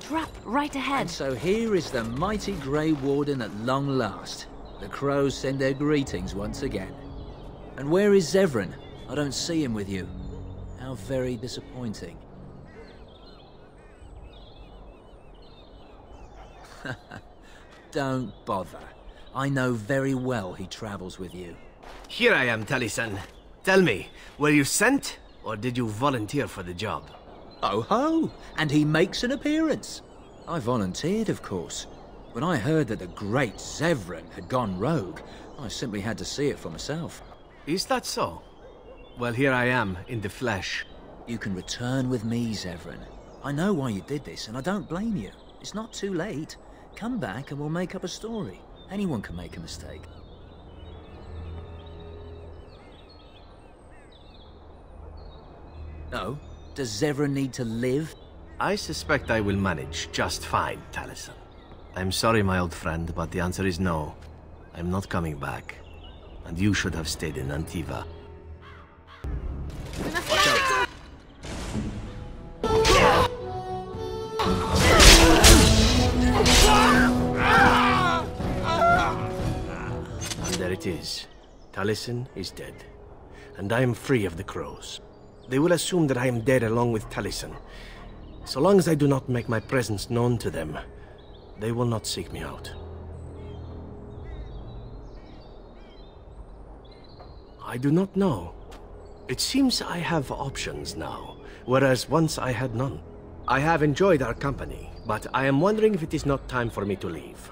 trap right ahead. And so here is the mighty Grey Warden at long last. The crows send their greetings once again. And where is Zevran? I don't see him with you. How very disappointing. Don't bother. I know very well he travels with you. Here I am, Taliesin. Tell me, were you sent, or did you volunteer for the job? Oh ho! And he makes an appearance. I volunteered, of course. When I heard that the great Zevran had gone rogue, I simply had to see it for myself. Is that so? Well, here I am, in the flesh. You can return with me, Zevran. I know why you did this, and I don't blame you. It's not too late. Come back and we'll make up a story. Anyone can make a mistake. Oh? Does Zevran need to live? I suspect I will manage just fine, Taliesin. I'm sorry, my old friend, but the answer is no. I'm not coming back. And you should have stayed in Antiva. Watch out! And there it is. Taliesin is dead. And I am free of the crows. They will assume that I am dead along with Taliesin. So long as I do not make my presence known to them, they will not seek me out. I do not know. It seems I have options now, whereas once I had none. I have enjoyed our company, but I am wondering if it is not time for me to leave.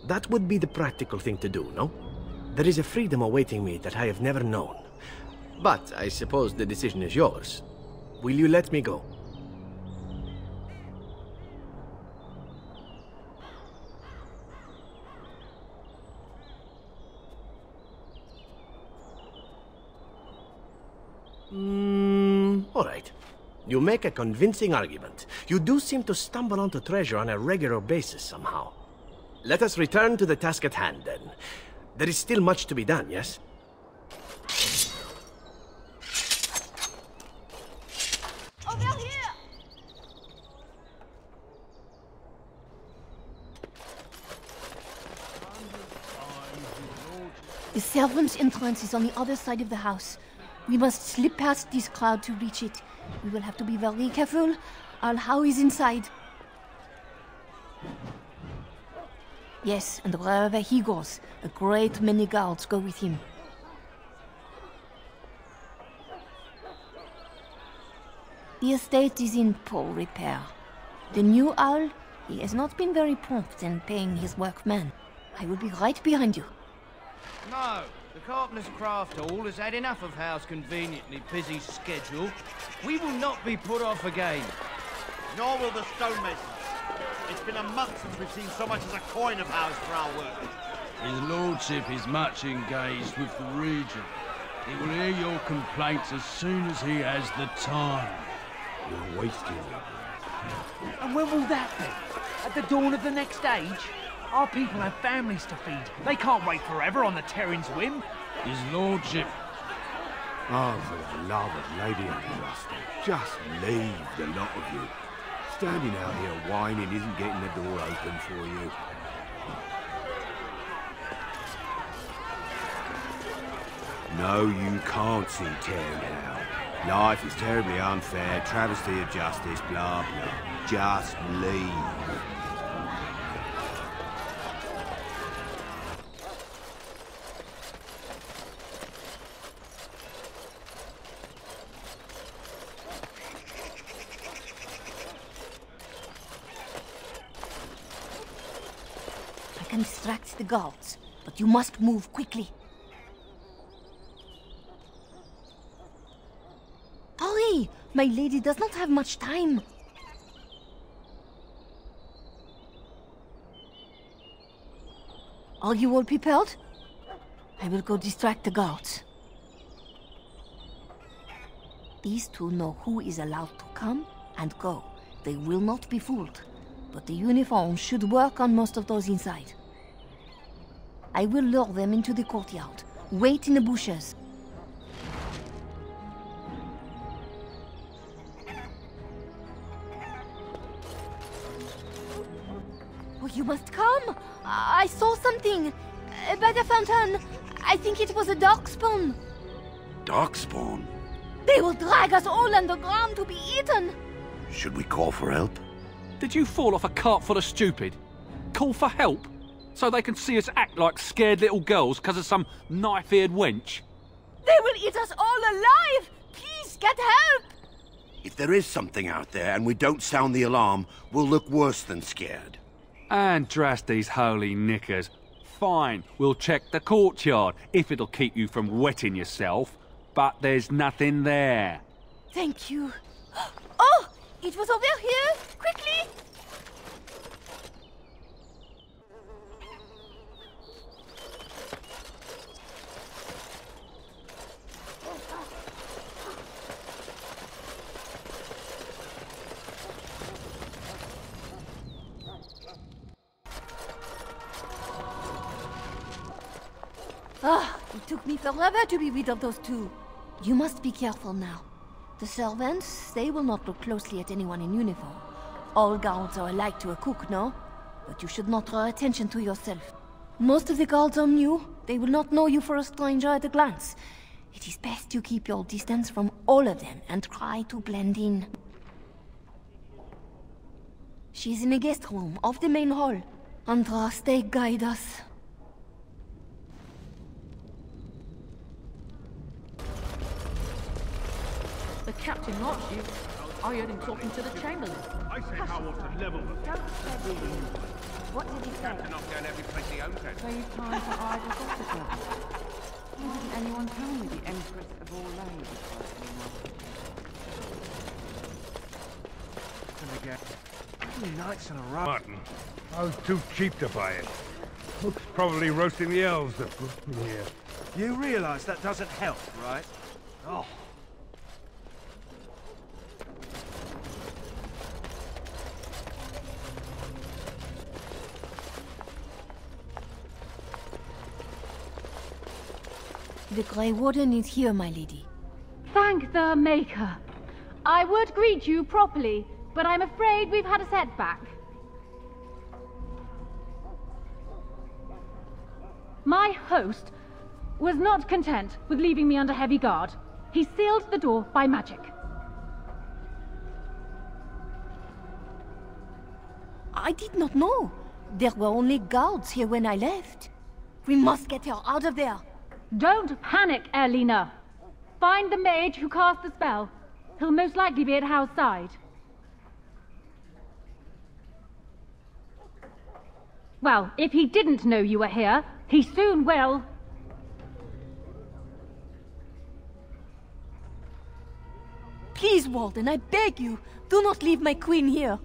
That would be the practical thing to do, no? There is a freedom awaiting me that I have never known. But I suppose the decision is yours. Will you let me go? All right. You make a convincing argument. You do seem to stumble onto treasure on a regular basis somehow. Let us return to the task at hand, then. There is still much to be done, yes? Over here! The servants' entrance is on the other side of the house. We must slip past this crowd to reach it. We will have to be very careful. Al-How is inside. Yes, and wherever he goes, a great many guards go with him. The estate is in poor repair. The new owl, he has not been very prompt in paying his workmen. I will be right behind you. No, the Carpenter's Craft Hall has had enough of Howe's conveniently busy schedule. We will not be put off again. Nor will the stonemasons. It's been a month since we've seen so much as a coin of Howe's for our work. His lordship is much engaged with the region. He will hear your complaints as soon as he has the time. You're wasting it. And when will that be? At the dawn of the next age? Our people have families to feed. They can't wait forever on the Terran's whim. His lordship... Oh, for the love of Lady Augusta, just leave the lot of you. Standing out here whining isn't getting the door open for you. No, you can't see Terran. Life is terribly unfair, travesty of justice, blah, blah. Just leave. I can distract the guards, but you must move quickly. Hurry! My lady does not have much time. Are you all prepared? I will go distract the guards. These two know who is allowed to come and go. They will not be fooled. But the uniform should work on most of those inside. I will lure them into the courtyard. Wait in the bushes. You must come. I saw something. By the fountain. I think it was a darkspawn. Darkspawn? They will drag us all underground to be eaten. Should we call for help? Did you fall off a cart full of stupid? Call for help? So they can see us act like scared little girls because of some knife-eared wench? They will eat us all alive! Please, get help! If there is something out there and we don't sound the alarm, we'll look worse than scared. And drast these holy knickers. Fine, we'll check the courtyard, if it'll keep you from wetting yourself. But there's nothing there. Thank you. Oh! It was over here! Quickly! Ah, it took me forever to be rid of those two. You must be careful now. The servants, they will not look closely at anyone in uniform. All guards are alike to a cook, no? But you should not draw attention to yourself. Most of the guards are new. They will not know you for a stranger at a glance. It is best you keep your distance from all of them and try to blend in. She's in a guest room off the main hall. Andraste, guide us. The captain wants you. I heard him talking to the chamberlain. I said how to level them. What did he say? Not going every place he owns it. Save time for idle gossip. Why didn't anyone tell me the Empress of all ladies was anymore? Gonna get 2 nights in a row. Mutton. I was too cheap to buy it. Cook's probably roasting the elves that put me here. You realise that doesn't help, right? Oh. The Grey Warden is here, my lady. Thank the Maker. I would greet you properly, but I'm afraid we've had a setback. My host was not content with leaving me under heavy guard. He sealed the door by magic. I did not know. There were only guards here when I left. We must get her out of there. Don't panic, Erlina. Find the mage who cast the spell. He'll most likely be at house side. Well, if he didn't know you were here, he soon will. Please, Warden, I beg you, do not leave my queen here.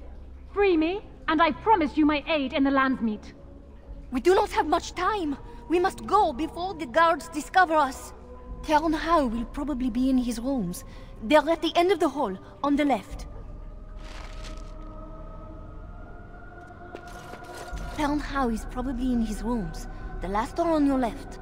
Free me, and I promise you my aid in the Landsmeet. We do not have much time. We must go before the guards discover us. Tern Howe will probably be in his rooms. They're at the end of the hall, on the left. Tern Howe is probably in his rooms. The last door on your left.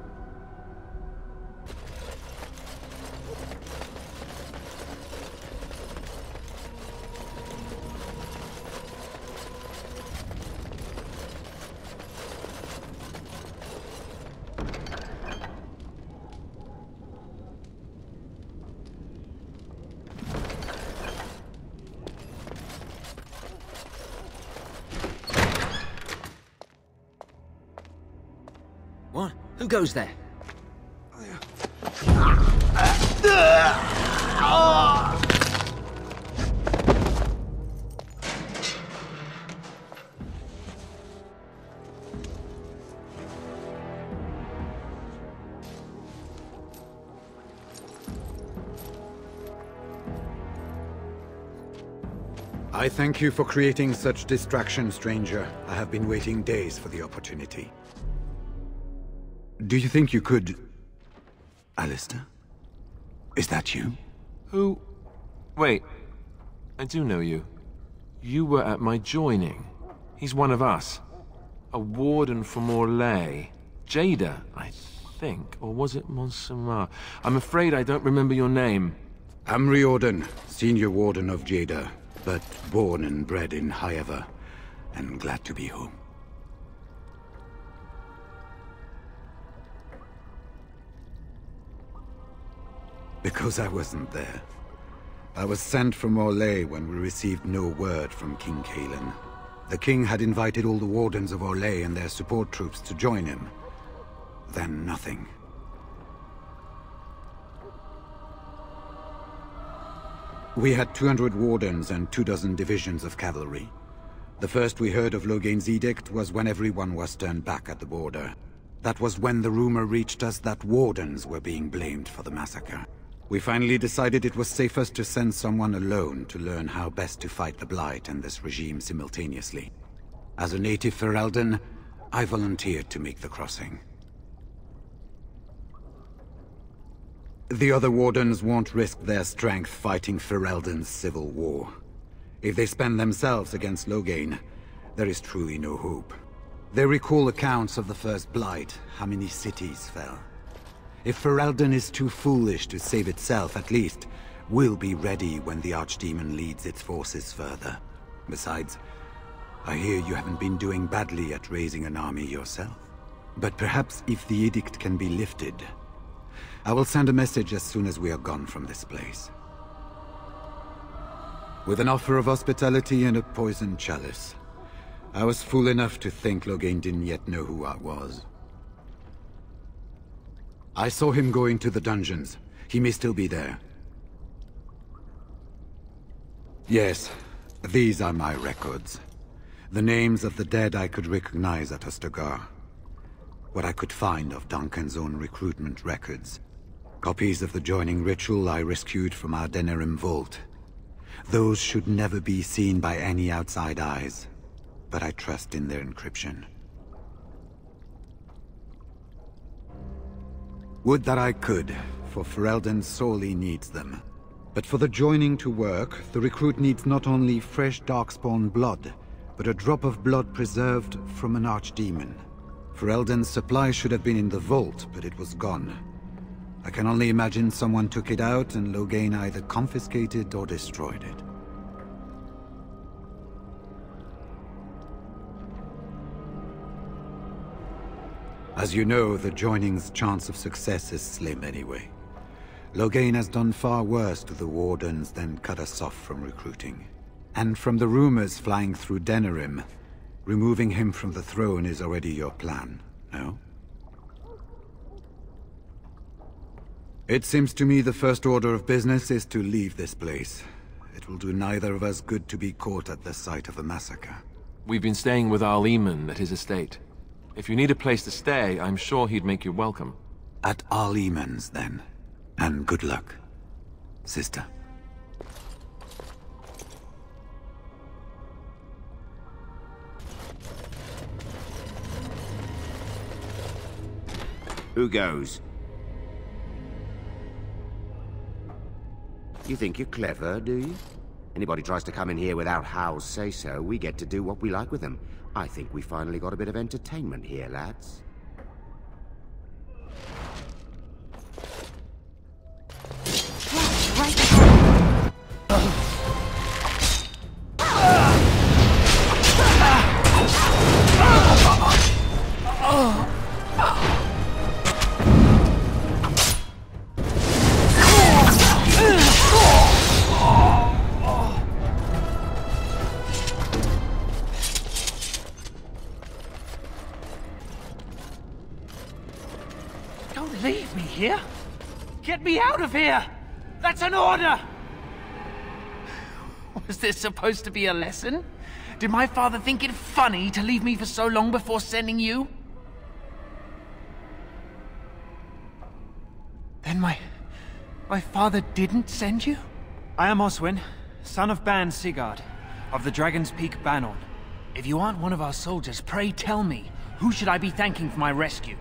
What? Who goes there? I thank you for creating such distraction, stranger. I have been waiting days for the opportunity. Do you think you could... Alistair? Is that you? Who? Wait. I do know you. You were at my joining. He's one of us. A warden from Morlaix. Jada, I think. Or was it Montsemar? I'm afraid I don't remember your name. I'm Riordan, senior warden of Jada, but born and bred in Highever, and glad to be home. Because I wasn't there. I was sent from Orlais when we received no word from King Cailan. The king had invited all the wardens of Orlais and their support troops to join him. Then nothing. We had 200 wardens and 24 divisions of cavalry. The first we heard of Logain's edict was when everyone was turned back at the border. That was when the rumor reached us that wardens were being blamed for the massacre. We finally decided it was safest to send someone alone to learn how best to fight the Blight and this regime simultaneously. As a native Ferelden, I volunteered to make the crossing. The other wardens won't risk their strength fighting Ferelden's civil war. If they spend themselves against Logain, there is truly no hope. They recall accounts of the first Blight, how many cities fell. If Ferelden is too foolish to save itself, at least, we'll be ready when the Archdemon leads its forces further. Besides, I hear you haven't been doing badly at raising an army yourself. But perhaps if the edict can be lifted, I will send a message as soon as we are gone from this place. With an offer of hospitality and a poisoned chalice. I was fool enough to think Logain didn't yet know who I was. I saw him going to the dungeons. He may still be there. Yes, these are my records. The names of the dead I could recognize at Ostagar. What I could find of Duncan's own recruitment records. Copies of the joining ritual I rescued from our Denerim vault. Those should never be seen by any outside eyes, but I trust in their encryption. Would that I could, for Ferelden sorely needs them. But for the joining to work, the recruit needs not only fresh darkspawn blood, but a drop of blood preserved from an archdemon. Ferelden's supply should have been in the vault, but it was gone. I can only imagine someone took it out and Logain either confiscated or destroyed it. As you know, the joining's chance of success is slim anyway. Logain has done far worse to the Wardens than cut us off from recruiting. And from the rumors flying through Denerim, removing him from the throne is already your plan, no? It seems to me the first order of business is to leave this place. It will do neither of us good to be caught at the site of a massacre. We've been staying with our Leman at his estate. If you need a place to stay, I'm sure he'd make you welcome. At our Leman's, then. And good luck, sister. Who goes? You think you're clever, do you? Anybody tries to come in here without Hal's say-so, we get to do what we like with them. I think we finally got a bit of entertainment here, lads. Don't leave me here! Get me out of here! That's an order! Was this supposed to be a lesson? Did my father think it funny to leave me for so long before sending you? Then my father didn't send you? I am Oswin, son of Ban Sigurd, of the Dragon's Peak Banon. If you aren't one of our soldiers, pray tell me, who should I be thanking for my rescue?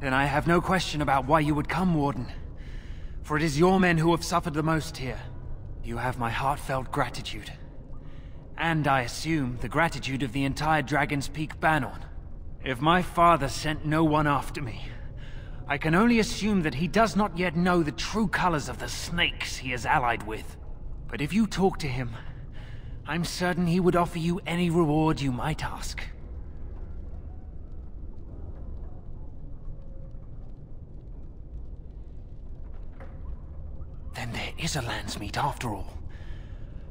Then I have no question about why you would come, Warden. For it is your men who have suffered the most here. You have my heartfelt gratitude. And I assume the gratitude of the entire Dragon's Peak Banon. If my father sent no one after me, I can only assume that he does not yet know the true colors of the snakes he is allied with. But if you talk to him, I'm certain he would offer you any reward you might ask. Then there is a Landsmeet after all.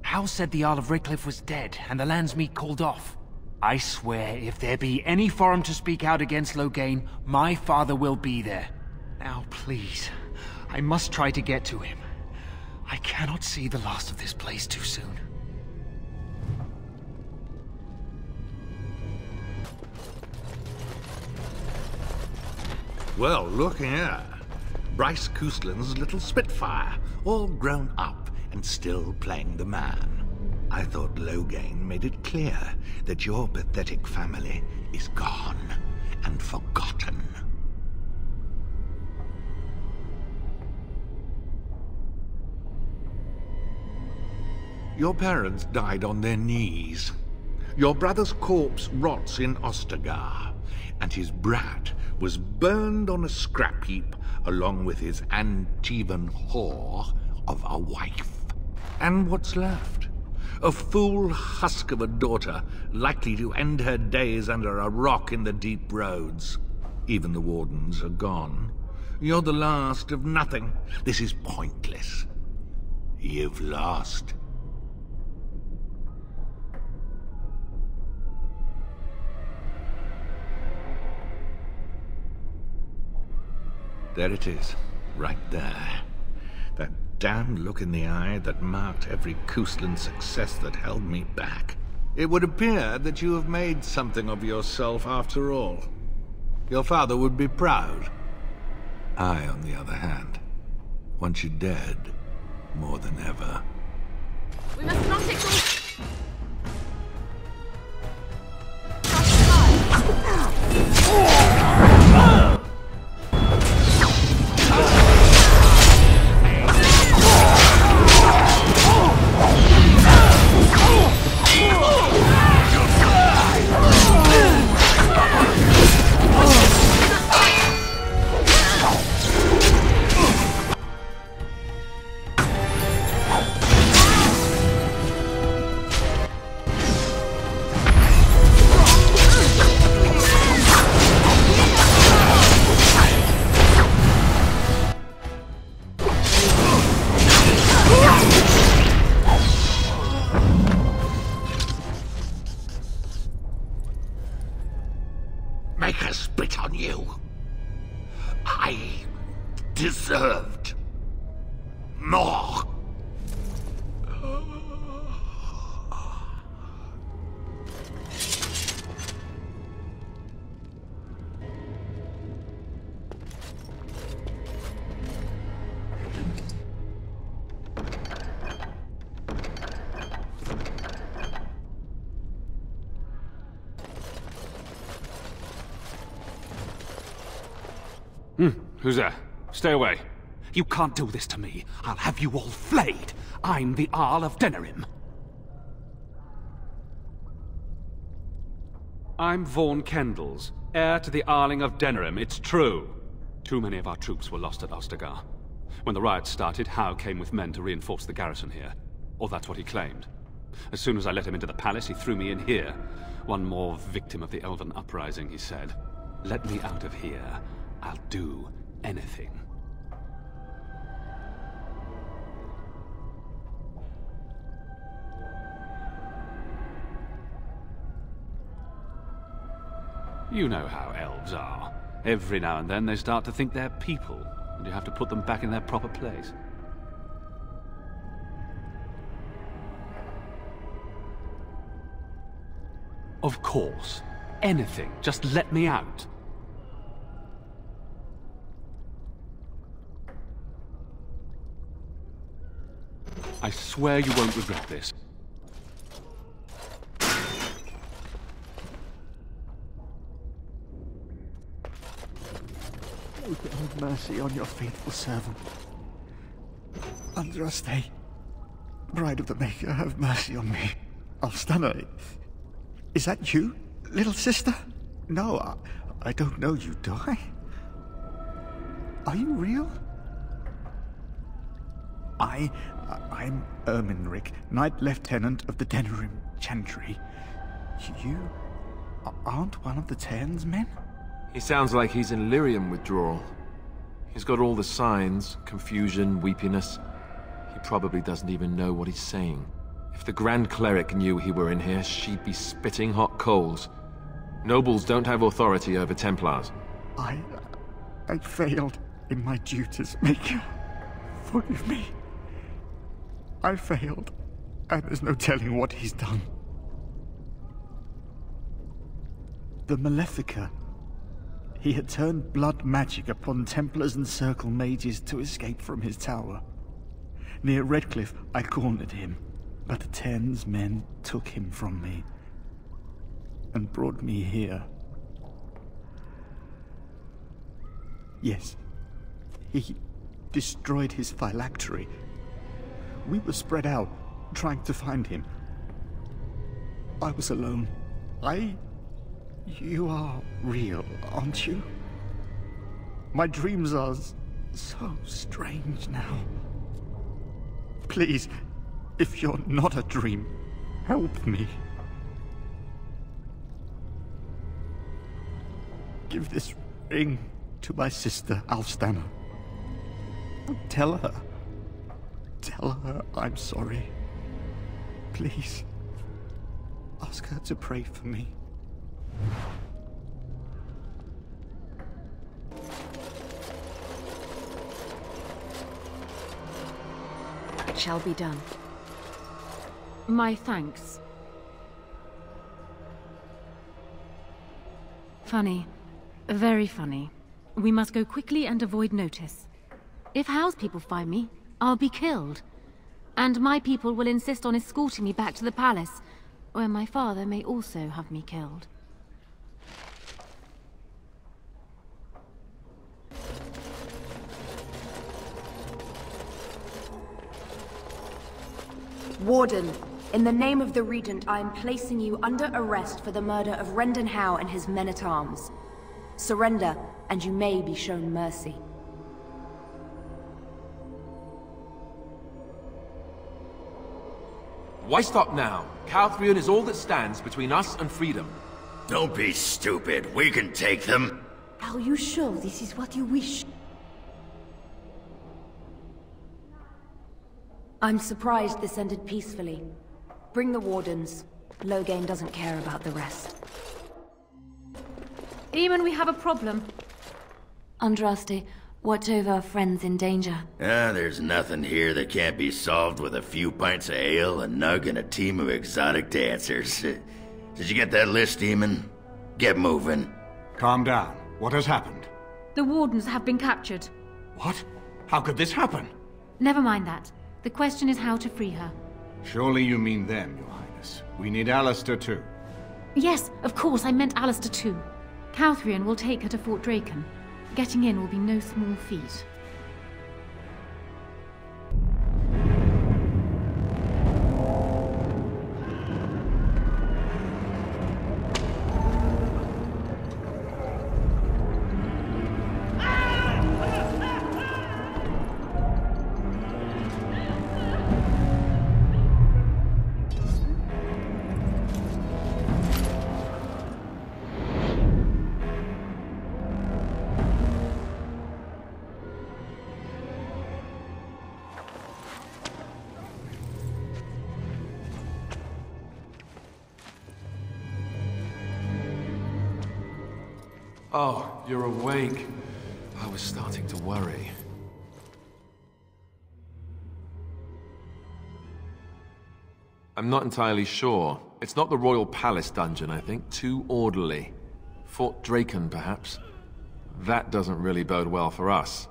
Hal said the Earl of Redcliffe was dead, and the Landsmeet called off. I swear, if there be any forum to speak out against Loghain, my father will be there. Now, please, I must try to get to him. I cannot see the last of this place too soon. Well, look here. Bryce Coustland's little Spitfire, all grown up and still playing the man. I thought Loghain made it clear that your pathetic family is gone and forgotten. Your parents died on their knees. Your brother's corpse rots in Ostagar, and his brat was burned on a scrap heap along with his Antivan whore of a wife. And what's left? A fool husk of a daughter, likely to end her days under a rock in the deep roads. Even the wardens are gone. You're the last of nothing. This is pointless. You've lost. There it is, right there. That damned look in the eye that marked every Coustland success that held me back. It would appear that you have made something of yourself after all. Your father would be proud. I, on the other hand, want you dead more than ever. We must not exhaust. Make her spit on you. I deserved more. Who's there? Stay away. You can't do this to me. I'll have you all flayed. I'm the Earl of Denerim. I'm Vaughan Kendalls, heir to the Earling of Denerim, it's true. Too many of our troops were lost at Ostagar. When the riots started, Howe came with men to reinforce the garrison here. Or that's what he claimed. As soon as I let him into the palace, he threw me in here. One more victim of the Elven Uprising, he said. Let me out of here. I'll do anything. You know how elves are. Every now and then they start to think they're people, and you have to put them back in their proper place. Of course. Anything. Just let me out. I swear you won't regret this. Oh, have mercy on your faithful servant. Andraste, Bride of the Maker, have mercy on me. Alstana, is that you, little sister? No, I don't know you, do I? Are you real? I'm Erminric, Knight Lieutenant of the Denerim Chantry. You aren't one of the Tairen's men? He sounds like he's in lyrium withdrawal. He's got all the signs, confusion, weepiness. He probably doesn't even know what he's saying. If the Grand Cleric knew he were in here, she'd be spitting hot coals. Nobles don't have authority over Templars. I failed in my duties, Maker. Forgive me. I failed, and there's no telling what he's done. The Malefica. He had turned blood magic upon Templars and Circle mages to escape from his tower. Near Redcliffe, I cornered him, but the Ten's men took him from me and brought me here. Yes, he destroyed his phylactery. We were spread out, trying to find him. I was alone. You are real, aren't you? My dreams are so strange now. Please, if you're not a dream, help me. Give this ring to my sister, Alstana. Tell her I'm sorry. Please, ask her to pray for me. It shall be done. My thanks. Funny. Very funny. We must go quickly and avoid notice. If Howe's people find me, I'll be killed. And my people will insist on escorting me back to the palace, where my father may also have me killed. Warden, in the name of the Regent, I am placing you under arrest for the murder of Rendon Howe and his men-at-arms. Surrender, and you may be shown mercy. Why stop now? Calthrion is all that stands between us and freedom. Don't be stupid. We can take them. Are you sure this is what you wish? I'm surprised this ended peacefully. Bring the Wardens. Loghain doesn't care about the rest. Eamon, we have a problem. Andraste, watch over our friends in danger. There's nothing here that can't be solved with a few pints of ale, a nug, and a team of exotic dancers. Did you get that list, Eamon? Get moving. Calm down. What has happened? The Wardens have been captured. What? How could this happen? Never mind that. The question is how to free her. Surely you mean them, Your Highness. We need Alistair too. Yes, of course, I meant Alistair too. Calthrion will take her to Fort Draken. Getting in will be no small feat. Oh, you're awake. I was starting to worry. I'm not entirely sure. It's not the Royal Palace dungeon, I think. Too orderly. Fort Draken, perhaps. That doesn't really bode well for us.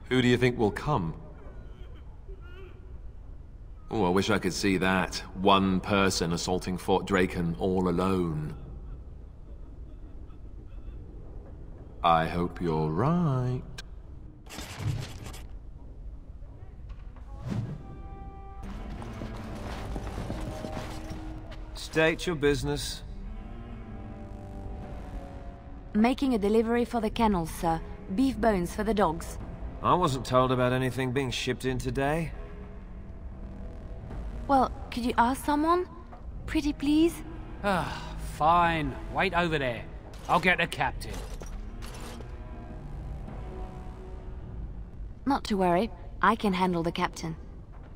Who do you think will come? Oh, I wish I could see that. One person assaulting Fort Draken all alone. I hope you're right. State your business. Making a delivery for the kennels, sir. Beef bones for the dogs. I wasn't told about anything being shipped in today. Well, could you ask someone? Pretty please? Fine. Wait over there. I'll get the captain. Not to worry. I can handle the captain.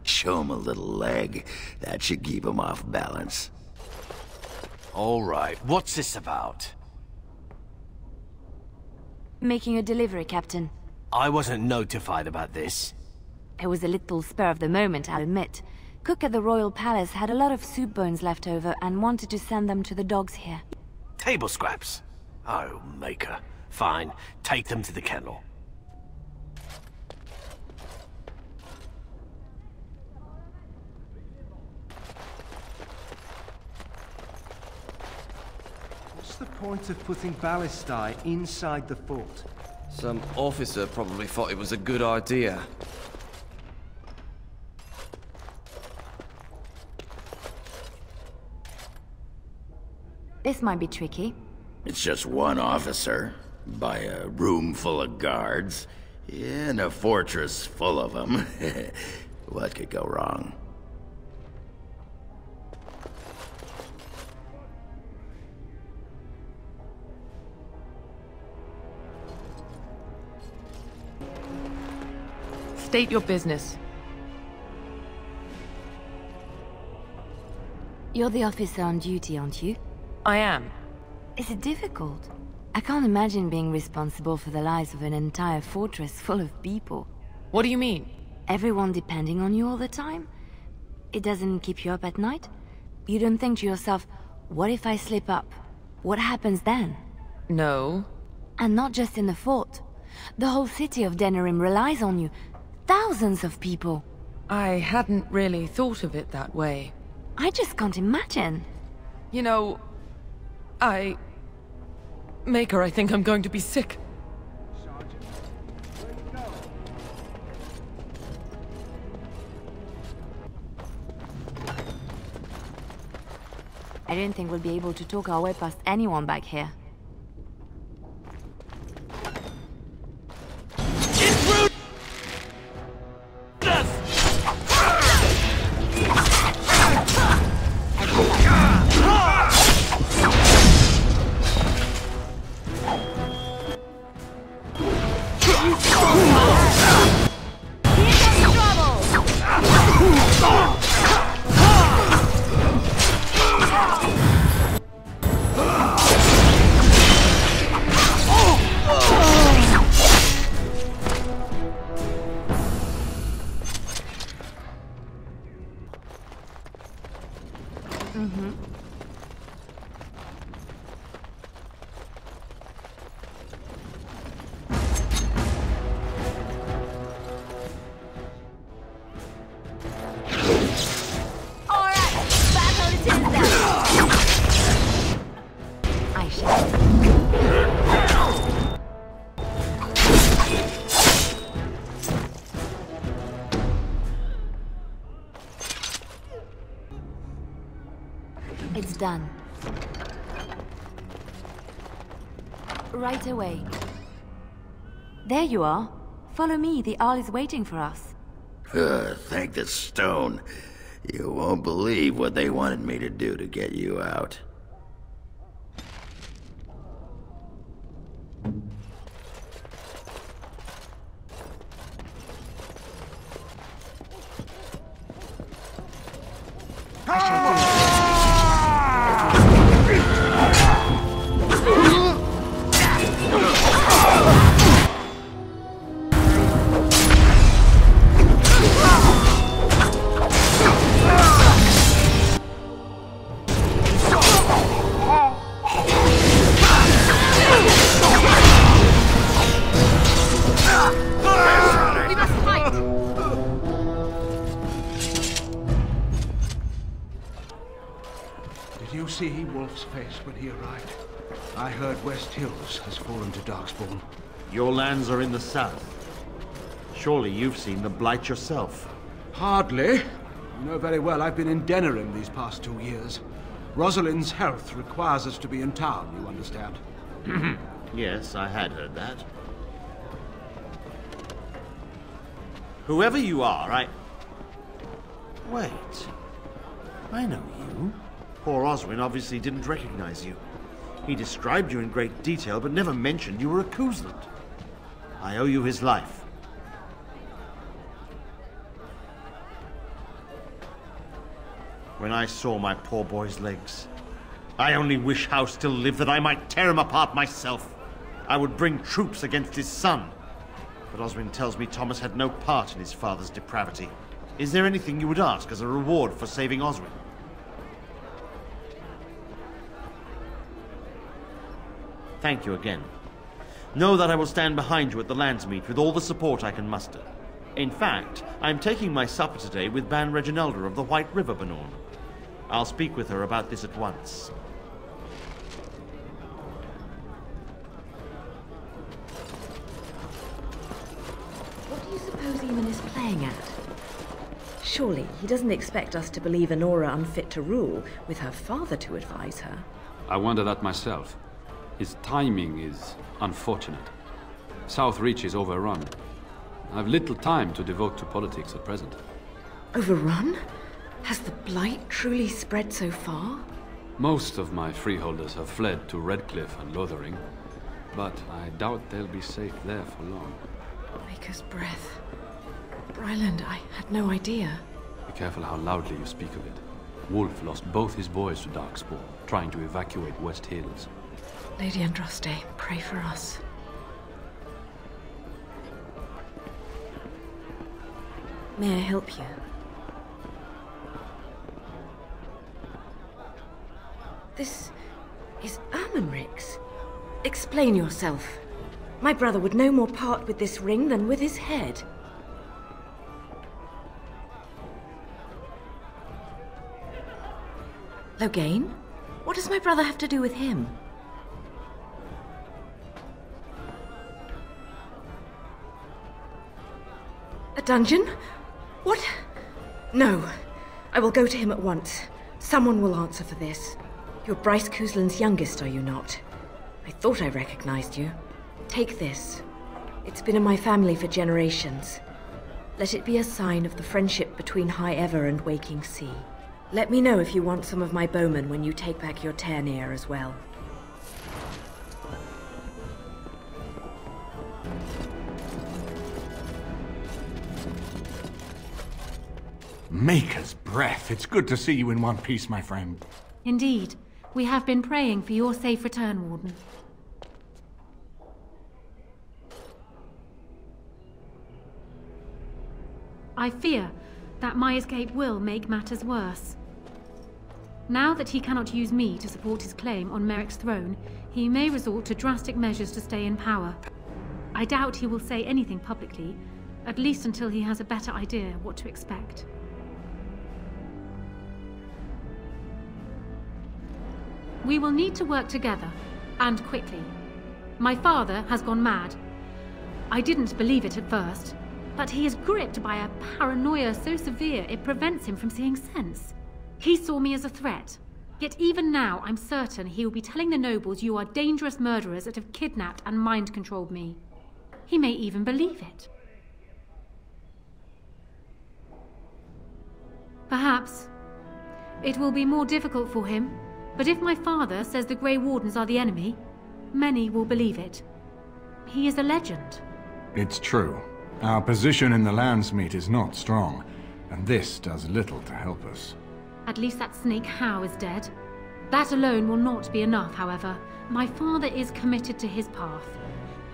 Show him a little leg. That should keep him off balance. All right, what's this about? Making a delivery, Captain. I wasn't notified about this. It was a little spur of the moment, I'll admit. Cook at the Royal Palace had a lot of soup bones left over and wanted to send them to the dogs here. Table scraps? Oh, Maker. Fine, take them to the kennel. What's the point of putting ballistae inside the fort? Some officer probably thought it was a good idea. This might be tricky. It's just one officer, by a room full of guards, in a fortress full of them. What could go wrong? State your business. You're the officer on duty, aren't you? I am. Is it difficult? I can't imagine being responsible for the lives of an entire fortress full of people. What do you mean? Everyone depending on you all the time? It doesn't keep you up at night? You don't think to yourself, what if I slip up? What happens then? No. And not just in the fort. The whole city of Denerim relies on you. Thousands of people. I hadn't really thought of it that way. I just can't imagine. You know, Maker, I think I'm going to be sick. I don't think we'll be able to talk our way past anyone back here. It's done. Right away. There you are. Follow me, the Arl is waiting for us. Thank the stone. You won't believe what they wanted me to do to get you out. See Wolf's face when he arrived. I heard West Hills has fallen to Darkspawn. Your lands are in the south. Surely you've seen the Blight yourself. Hardly. You know very well I've been in Denerim these past 2 years. Rosalind's health requires us to be in town, you understand. Yes, I had heard that. Whoever you are, Wait. I know you. Poor Oswin obviously didn't recognize you. He described you in great detail, but never mentioned you were a Kuzland. I owe you his life. when I saw my poor boy's legs. I only wish House still lived that I might tear him apart myself. I would bring troops against his son. But Oswin tells me Thomas had no part in his father's depravity. Is there anything you would ask as a reward for saving Oswin? Thank you again. Know that I will stand behind you at the Landsmeet with all the support I can muster. In fact, I am taking my supper today with Ban Reginalda of the White River Banorn. I'll speak with her about this at once. What do you suppose Eamon is playing at? Surely he doesn't expect us to believe Honora unfit to rule, with her father to advise her. I wonder that myself. His timing is unfortunate. South Reach is overrun. I've little time to devote to politics at present. Overrun? Has the blight truly spread so far? Most of my freeholders have fled to Redcliffe and Lothering, but I doubt they'll be safe there for long. Maker's breath. Bryland, I had no idea. Be careful how loudly you speak of it. Wolf lost both his boys to Darkspawn, trying to evacuate West Hills. Lady Andraste, pray for us. May I help you? This is Ermenric's. Explain yourself. My brother would no more part with this ring than with his head. Logain? What does my brother have to do with him? A dungeon? What? No. I will go to him at once. Someone will answer for this. You're Bryce Cousland's youngest, are you not? I thought I recognized you. Take this. It's been in my family for generations. Let it be a sign of the friendship between High Ever and Waking Sea. Let me know if you want some of my bowmen when you take back your Tairneer as well. Maker's breath. It's good to see you in one piece, my friend. Indeed. We have been praying for your safe return, Warden. I fear that my escape will make matters worse. Now that he cannot use me to support his claim on Merrick's throne, he may resort to drastic measures to stay in power. I doubt he will say anything publicly, at least until he has a better idea what to expect. We will need to work together, and quickly. My father has gone mad. I didn't believe it at first, but he is gripped by a paranoia so severe it prevents him from seeing sense. He saw me as a threat, yet even now I'm certain he will be telling the nobles you are dangerous murderers that have kidnapped and mind-controlled me. He may even believe it. Perhaps. It will be more difficult for him, but if my father says the Grey Wardens are the enemy, many will believe it. He is a legend. It's true. Our position in the Landsmeet is not strong, and this does little to help us. At least that snake Howe is dead. That alone will not be enough, however. My father is committed to his path.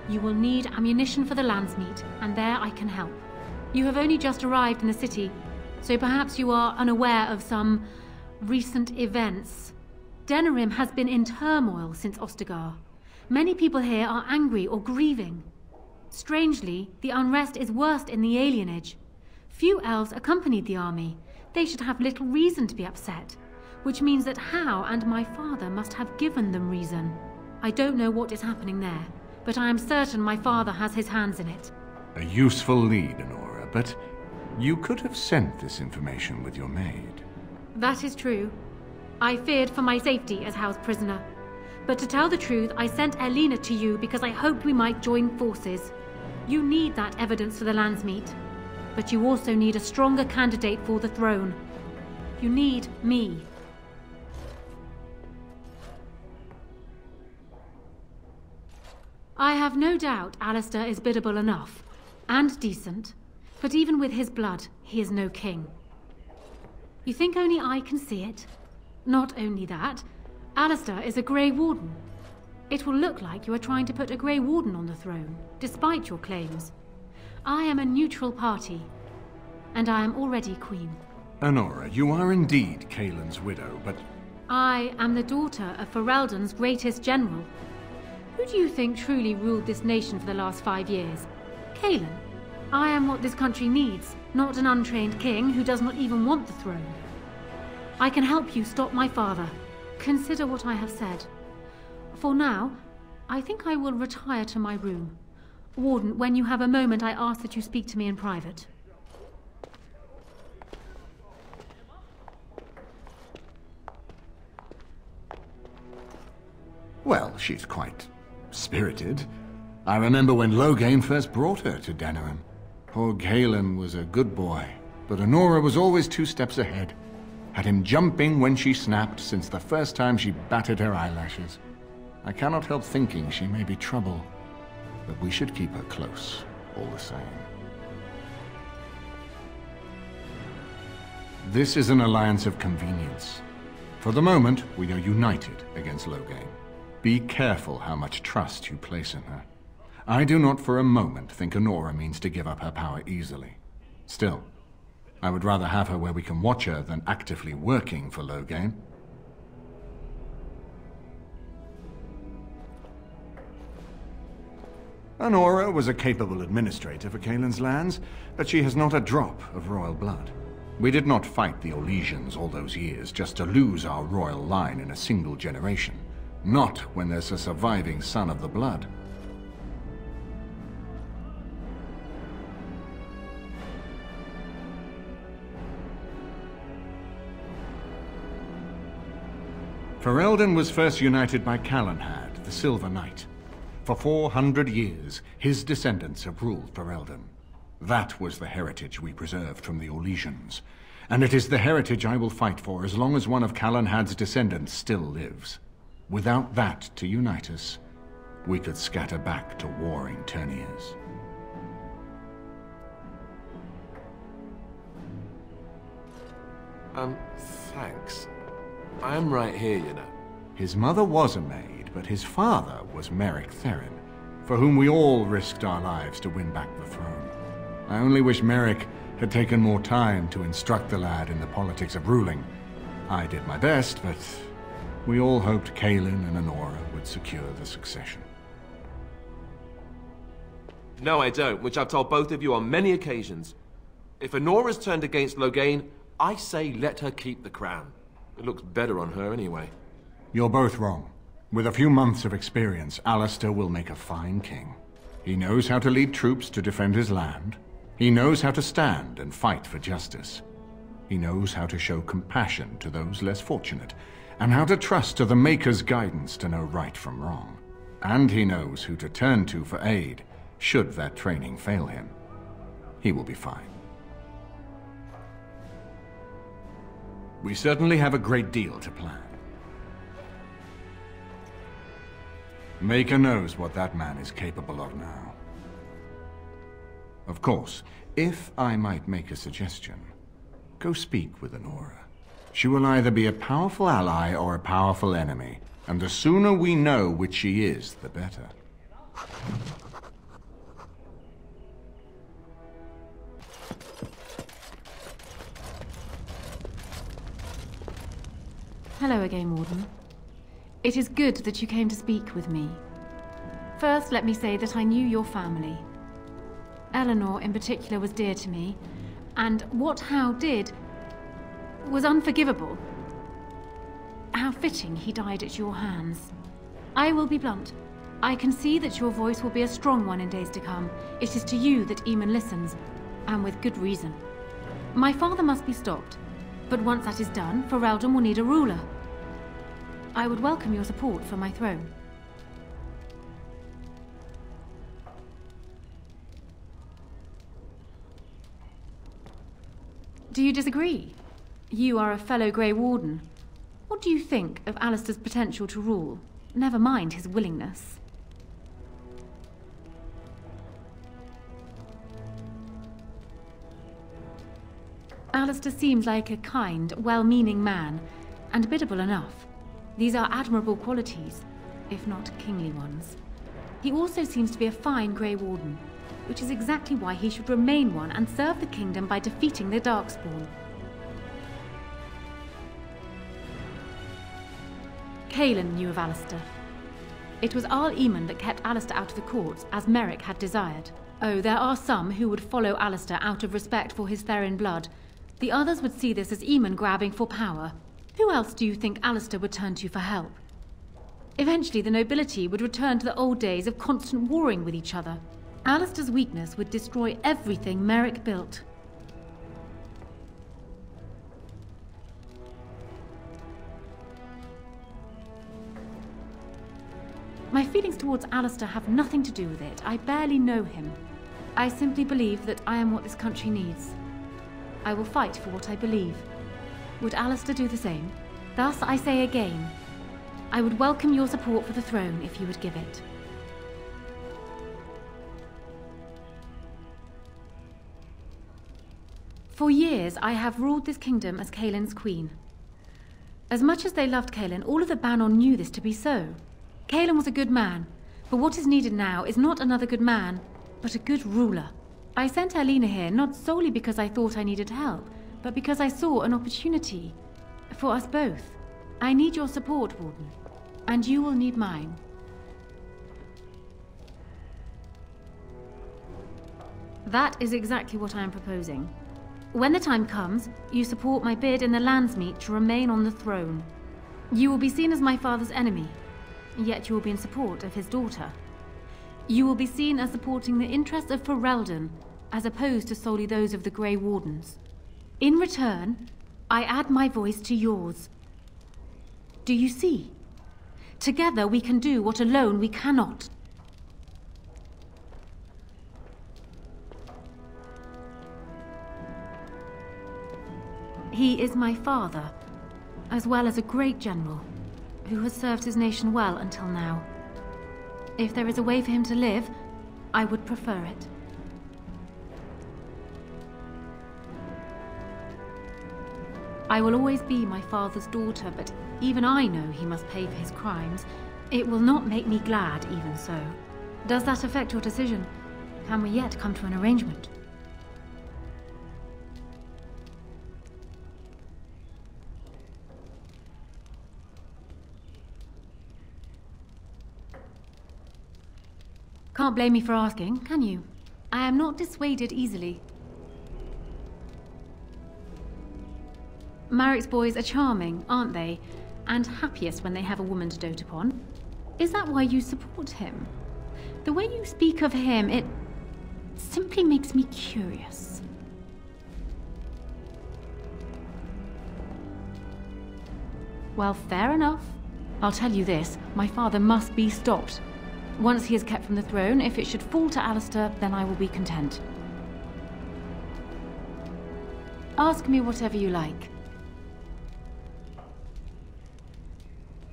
You will need ammunition for the Landsmeet, and there I can help. You have only just arrived in the city, so perhaps you are unaware of some recent events. Denerim has been in turmoil since Ostagar. Many people here are angry or grieving. Strangely, the unrest is worst in the alienage. Few elves accompanied the army. They should have little reason to be upset, which means that Howe and my father must have given them reason. I don't know what is happening there, but I am certain my father has his hands in it. A useful lead, Honora, but you could have sent this information with your maid. That is true. I feared for my safety as Howe's prisoner. But to tell the truth, I sent Elena to you because I hoped we might join forces. You need that evidence for the Landsmeet. But you also need a stronger candidate for the throne. You need me. I have no doubt Alistair is biddable enough, and decent. But even with his blood, he is no king. You think only I can see it? Not only that, Alistair is a Grey Warden. It will look like you are trying to put a Grey Warden on the throne, despite your claims. I am a neutral party, and I am already Queen. Honora, you are indeed Kaelin's widow, but... I am the daughter of Ferelden's greatest general. Who do you think truly ruled this nation for the last 5 years? Kaelin. I am what this country needs, not an untrained king who does not even want the throne. I can help you stop my father. Consider what I have said. For now, I think I will retire to my room. Warden, when you have a moment, I ask that you speak to me in private. Well, she's quite spirited. I remember when Loghain first brought her to Denerim. Poor Kaelin was a good boy, but Honora was always 2 steps ahead. Had him jumping when she snapped since the first time she batted her eyelashes. I cannot help thinking she may be trouble, but we should keep her close, all the same. This is an alliance of convenience. For the moment, we are united against Loghain. Be careful how much trust you place in her. I do not for a moment think Honora means to give up her power easily. Still, I would rather have her where we can watch her than actively working for Loghain. Honora was a capable administrator for Kaelin's lands, but she has not a drop of royal blood. We did not fight the Orlesians all those years just to lose our royal line in a single generation. Not when there's a surviving son of the blood. Ferelden was first united by Calenhad, the Silver Knight. For 400 years, his descendants have ruled Ferelden. That was the heritage we preserved from the Orlesians. And it is the heritage I will fight for as long as one of Calenhad's descendants still lives. Without that to unite us, we could scatter back to warring Terniers. Thanks. I am right here, you know. His mother was a maid, but his father was Merrick Therin, for whom we all risked our lives to win back the throne. I only wish Merrick had taken more time to instruct the lad in the politics of ruling. I did my best, but we all hoped Kaelin and Honora would secure the succession. No, I don't, which I've told both of you on many occasions. If Honora's turned against Loghain, I say let her keep the crown. It looks better on her anyway. You're both wrong. With a few months of experience, Alistair will make a fine king. He knows how to lead troops to defend his land. He knows how to stand and fight for justice. He knows how to show compassion to those less fortunate, and how to trust to the Maker's guidance to know right from wrong. And he knows who to turn to for aid, should that training fail him. He will be fine. We certainly have a great deal to plan. Maker knows what that man is capable of now. Of course, if I might make a suggestion, go speak with Honora. She will either be a powerful ally or a powerful enemy, and the sooner we know which she is, the better. Hello again, Warden. It is good that you came to speak with me. First, let me say that I knew your family. Eleanor, in particular, was dear to me, and what Hal did was unforgivable. How fitting he died at your hands. I will be blunt. I can see that your voice will be a strong one in days to come. It is to you that Eamon listens, and with good reason. My father must be stopped, but once that is done, Ferelden will need a ruler. I would welcome your support for my throne. Do you disagree? You are a fellow Grey Warden. What do you think of Alistair's potential to rule? Never mind his willingness. Alistair seems like a kind, well-meaning man, and biddable enough. These are admirable qualities, if not kingly ones. He also seems to be a fine Grey Warden, which is exactly why he should remain one and serve the kingdom by defeating the Darkspawn. Cailan knew of Alistair. It was Arl Eamon that kept Alistair out of the courts, as Merrick had desired. Oh, there are some who would follow Alistair out of respect for his Therin blood. The others would see this as Eamon grabbing for power. Who else do you think Alistair would turn to for help? Eventually, the nobility would return to the old days of constant warring with each other. Alistair's weakness would destroy everything Merrick built. My feelings towards Alistair have nothing to do with it. I barely know him. I simply believe that I am what this country needs. I will fight for what I believe. Would Alistair do the same? Thus, I say again, I would welcome your support for the throne if you would give it. For years, I have ruled this kingdom as Cailan's queen. As much as they loved Cailan, all of the Banon knew this to be so. Cailan was a good man, but what is needed now is not another good man, but a good ruler. I sent Alina here not solely because I thought I needed help, but because I saw an opportunity. For us both. I need your support, Warden, and you will need mine. That is exactly what I am proposing. When the time comes, you support my bid in the Landsmeet to remain on the throne. You will be seen as my father's enemy, yet you will be in support of his daughter. You will be seen as supporting the interests of Ferelden, as opposed to solely those of the Grey Wardens. In return, I add my voice to yours. Do you see? Together we can do what alone we cannot. He is my father, as well as a great general, who has served his nation well until now. If there is a way for him to live, I would prefer it. I will always be my father's daughter, but even I know he must pay for his crimes. It will not make me glad, even so. Does that affect your decision? Can we yet come to an arrangement? Can't blame me for asking, can you? I am not dissuaded easily. Marrick's boys are charming, aren't they? And happiest when they have a woman to dote upon. Is that why you support him? The way you speak of him, it simply makes me curious. Well, fair enough. I'll tell you this, my father must be stopped. Once he is kept from the throne, if it should fall to Alistair, then I will be content. Ask me whatever you like.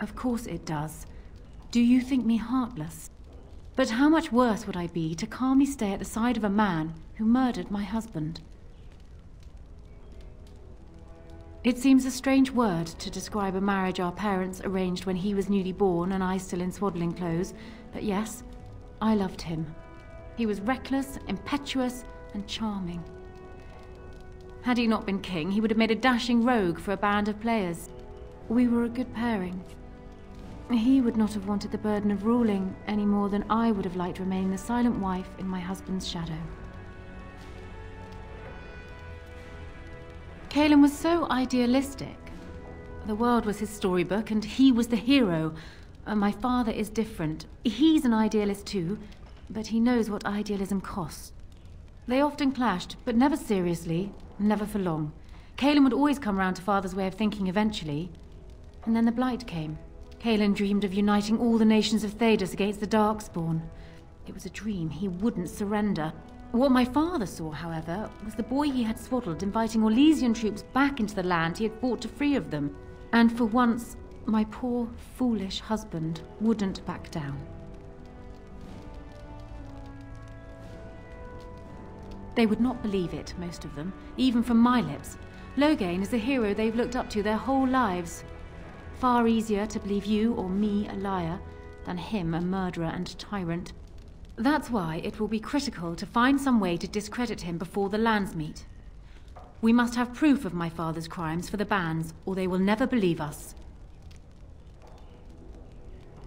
Of course it does. Do you think me heartless? But how much worse would I be to calmly stay at the side of a man who murdered my husband? It seems a strange word to describe a marriage our parents arranged when he was newly born and I still in swaddling clothes, but yes, I loved him. He was reckless, impetuous, and charming. Had he not been king, he would have made a dashing rogue for a band of players. We were a good pairing. He would not have wanted the burden of ruling any more than I would have liked remaining the silent wife in my husband's shadow. Cailan was so idealistic. The world was his storybook and he was the hero. My father is different. He's an idealist too, but he knows what idealism costs. They often clashed, but never seriously, never for long. Cailan would always come round to Father's way of thinking eventually. And then the Blight came. Cailan dreamed of uniting all the nations of Thedas against the Darkspawn. It was a dream. He wouldn't surrender. What my father saw, however, was the boy he had swaddled inviting Orlesian troops back into the land he had fought to free of them. And for once, my poor, foolish husband wouldn't back down. They would not believe it, most of them, even from my lips. Loghain is a hero they've looked up to their whole lives. Far easier to believe you or me a liar than him a murderer and tyrant. That's why it will be critical to find some way to discredit him before the lands meet. We must have proof of my father's crimes for the bands, or they will never believe us.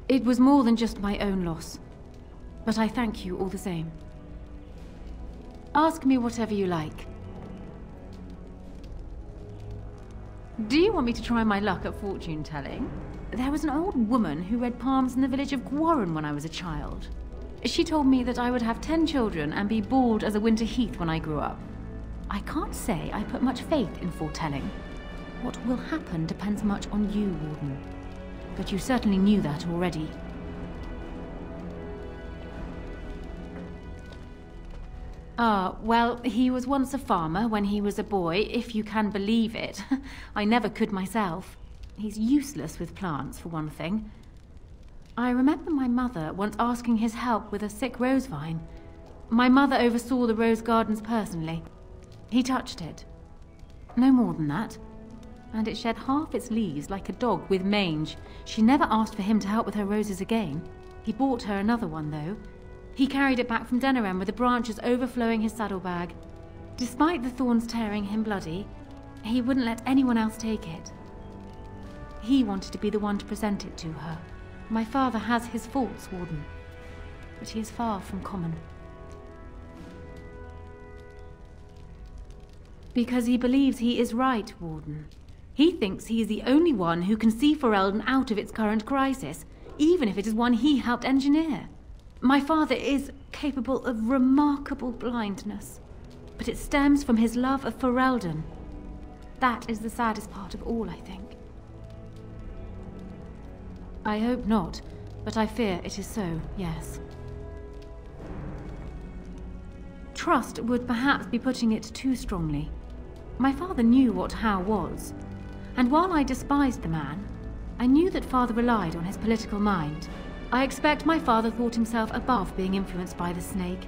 It was more than just my own loss, but I thank you all the same. Ask me whatever you like. Do you want me to try my luck at fortune-telling? There was an old woman who read palms in the village of Gwarren when I was a child. She told me that I would have 10 children and be bald as a winter heath when I grew up. I can't say I put much faith in foretelling. What will happen depends much on you, Warden. But you certainly knew that already. Ah, well, he was once a farmer when he was a boy, if you can believe it. I never could myself. He's useless with plants, for one thing. I remember my mother once asking his help with a sick rose vine. My mother oversaw the rose gardens personally. He touched it. No more than that. And it shed half its leaves like a dog with mange. She never asked for him to help with her roses again. He bought her another one, though. He carried it back from Denerim with the branches overflowing his saddlebag. Despite the thorns tearing him bloody, he wouldn't let anyone else take it. He wanted to be the one to present it to her. My father has his faults, Warden, but he is far from common. Because he believes he is right, Warden. He thinks he is the only one who can see Ferelden out of its current crisis, even if it is one he helped engineer. My father is capable of remarkable blindness, but it stems from his love of Ferelden. That is the saddest part of all, I think. I hope not, but I fear it is so, yes. Trust would perhaps be putting it too strongly. My father knew what Howe was, and while I despised the man, I knew that father relied on his political mind. I expect my father thought himself above being influenced by the snake.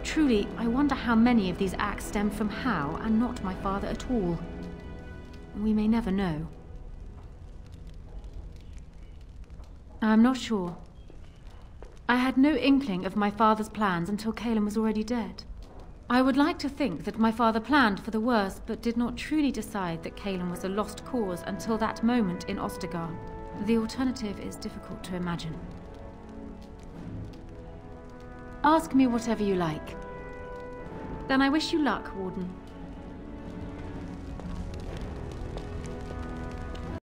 Truly, I wonder how many of these acts stem from Howe and not my father at all. We may never know. I'm not sure. I had no inkling of my father's plans until Cailan was already dead. I would like to think that my father planned for the worst, but did not truly decide that Cailan was a lost cause until that moment in Ostagar. The alternative is difficult to imagine. Ask me whatever you like. Then I wish you luck, Warden.